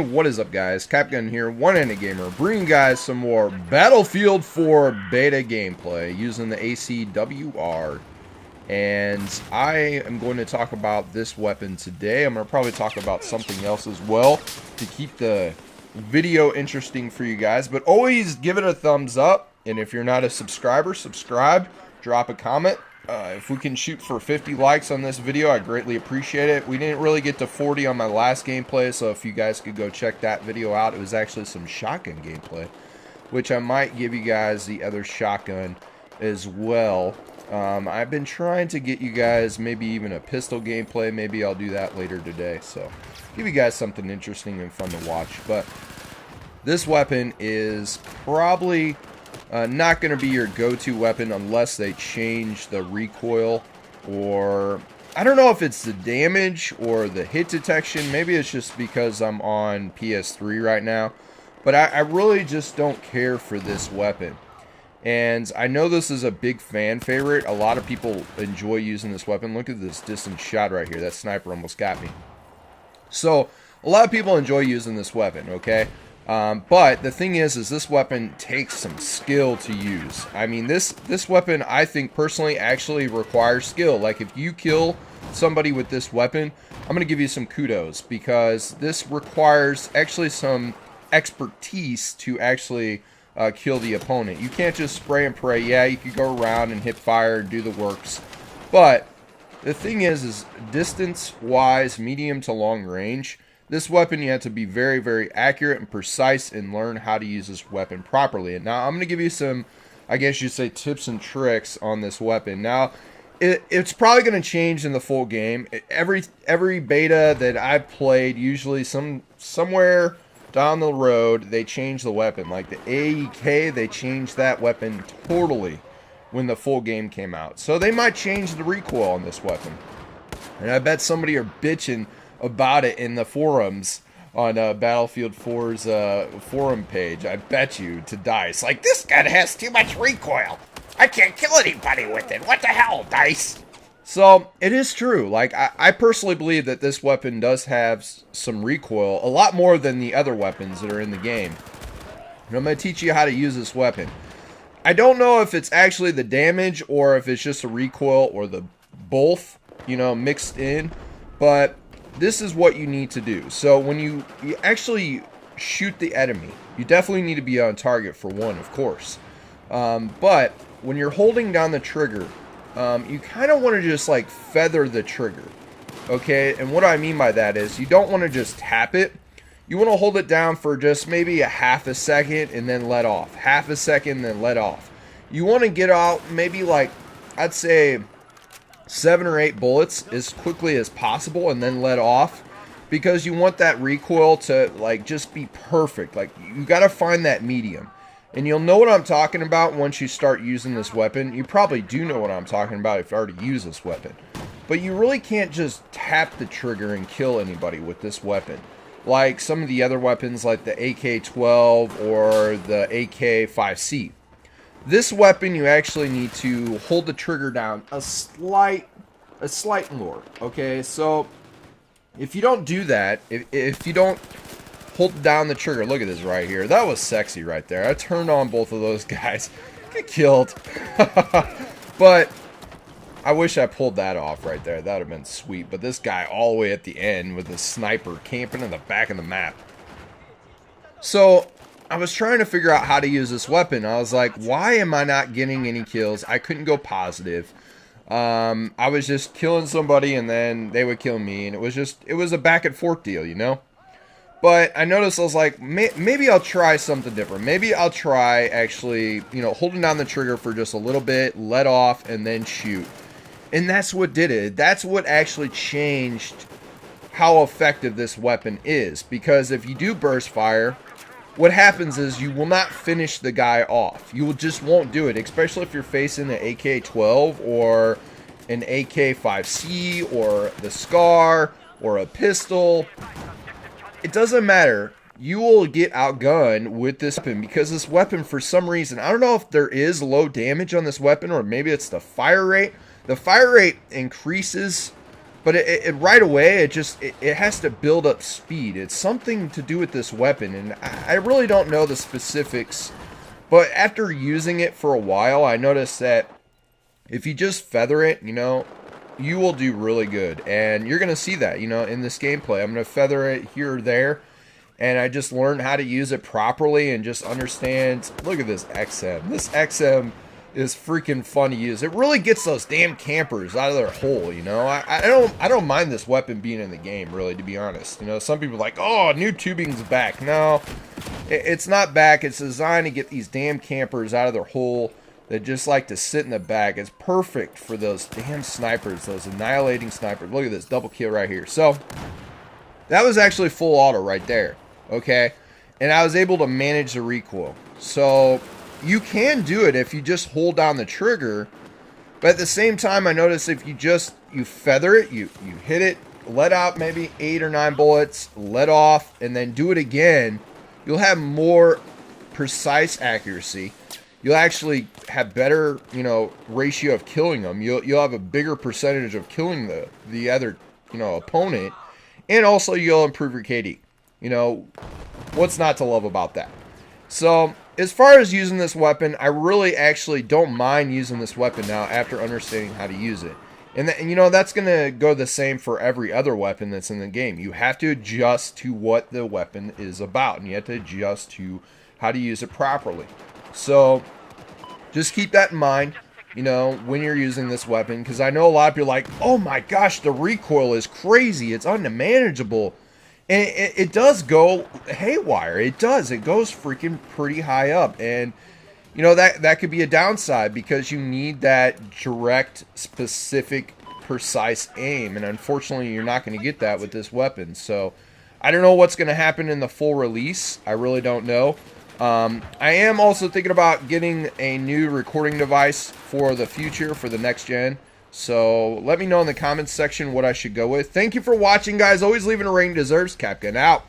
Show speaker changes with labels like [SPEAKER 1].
[SPEAKER 1] What is up, guys? Capgun here, one-handed gamer, bringing you guys some more Battlefield 4 beta gameplay using the ACW-R. And I am going to talk about this weapon today. I'm going to probably talk about something else as well to keep the video interesting for you guys. But always give it a thumbs up. And if you're not a subscriber, subscribe, drop a comment. If we can shoot for 50 likes on this video, I greatly appreciate it. We didn't really get to 40 on my last gameplay, so if you guys could go check that video out. It was actually some shotgun gameplay, which I might give you guys the other shotgun as well. I've been trying to get you guys maybe even a pistol gameplay. Maybe I'll do that later today, so give you guys something interesting and fun to watch. But this weapon is probably not going to be your go-to weapon unless they change the recoil, or I don't know if it's the damage or the hit detection. Maybe it's just because I'm on PS3 right now, but I really just don't care for this weapon. And I know this is a big fan favorite. A lot of people enjoy using this weapon. Look at this distance shot right here. That sniper almost got me. So a lot of people enjoy using this weapon, okay? But the thing is this weapon takes some skill to use. I mean, this weapon, I think personally, actually requires skill. Like, if you kill somebody with this weapon, I'm going to give you some kudos, because this requires actually some expertise to actually kill the opponent. You can't just spray and pray. Yeah, you could go around and hit fire and do the works. But the thing is distance-wise, medium to long range, this weapon, you have to be very, very accurate and precise and learn how to use this weapon properly. And now I'm going to give you some, I guess you'd say, tips and tricks on this weapon. Now, it's probably going to change in the full game. Every beta that I've played, usually somewhere down the road, they change the weapon. Like the AEK, they changed that weapon totally when the full game came out. So they might change the recoil on this weapon. And I bet somebody are bitching about it in the forums on Battlefield 4's forum page. I bet you to DICE. Like, this gun has too much recoil. I can't kill anybody with it. What the hell, DICE? So, it is true. Like, I personally believe that this weapon does have some recoil, a lot more than the other weapons that are in the game. And I'm going to teach you how to use this weapon. I don't know if it's actually the damage or if it's just the recoil or the both, you know, mixed in. But this is what you need to do. So when you actually shoot the enemy, you definitely need to be on target for one, of course. But when you're holding down the trigger, you kind of want to just like feather the trigger. Okay, and what I mean by that is you don't want to just tap it. You want to hold it down for just maybe a half a second and then let off. Half a second, then let off. You want to get out maybe like, I'd say 7 or 8 bullets as quickly as possible and then let off, because you want that recoil to like just be perfect. Like, you got to find that medium, and you'll know what I'm talking about once you start using this weapon. You probably do know what I'm talking about if you already use this weapon, but you really can't just tap the trigger and kill anybody with this weapon like some of the other weapons like the AK-12 or the AK-5C. This weapon, you actually need to hold the trigger down a slight more, okay? So, if you don't do that, if you don't hold down the trigger, look at this right here. That was sexy right there. I turned on both of those guys. Get killed. But I wish I pulled that off right there. That would have been sweet. But this guy all the way at the end with the sniper camping in the back of the map. So I was trying to figure out how to use this weapon. I was like, why am I not getting any kills? I couldn't go positive. I was just killing somebody and then they would kill me. And it was a back and forth deal, you know? But I noticed, I was like, maybe I'll try something different. Maybe I'll try actually, you know, holding down the trigger for just a little bit, let off, and then shoot. And that's what did it. That's what actually changed how effective this weapon is. Because if you do burst fire, what happens is you will not finish the guy off. You just won't do it, especially if you're facing an AK-12 or an AK-5C or the SCAR or a pistol. It doesn't matter. You will get outgunned with this weapon, because this weapon, for some reason, I don't know if there is low damage on this weapon or maybe it's the fire rate. The fire rate increases But right away, it has to build up speed. It's something to do with this weapon, and I really don't know the specifics. But after using it for a while, I noticed that if you just feather it, you know, you will do really good. And you're going to see that, you know, in this gameplay. I'm going to feather it here or there. And I just learned how to use it properly and just understand. Look at this XM. This XM is freaking fun to use. It really gets those damn campers out of their hole, you know. I don't mind this weapon being in the game, really, to be honest. You know, some people are like, oh, new tubing's back. No, it's not back. It's designed to get these damn campers out of their hole that just like to sit in the back. It's perfect for those damn snipers, those annihilating snipers. Look at this double kill right here. So that was actually full auto right there, okay? And I was able to manage the recoil. So you can do it if you just hold down the trigger, but at the same time, I noticed if you feather it, you hit it, let out maybe 8 or 9 bullets, let off, and then do it again, you'll have more precise accuracy. You'll actually have better, you know, ratio of killing them. You'll have a bigger percentage of killing the other, you know, opponent, and also you'll improve your KD. You know, what's not to love about that? So as far as using this weapon, I really actually don't mind using this weapon now after understanding how to use it. And you know, that's going to go the same for every other weapon that's in the game. You have to adjust to what the weapon is about, and you have to adjust to how to use it properly. So just keep that in mind, you know, when you're using this weapon, because I know a lot of people are like, oh my gosh, the recoil is crazy. It's unmanageable. And it does go haywire. It does. It goes freaking pretty high up. And, you know, that could be a downside because you need that direct, specific, precise aim. And unfortunately, you're not going to get that with this weapon. So I don't know what's going to happen in the full release. I really don't know. I am also thinking about getting a new recording device for the future, for the next gen. So let me know in the comments section what I should go with. Thank you for watching, guys. Always leaving a rating deserves. Capgun out.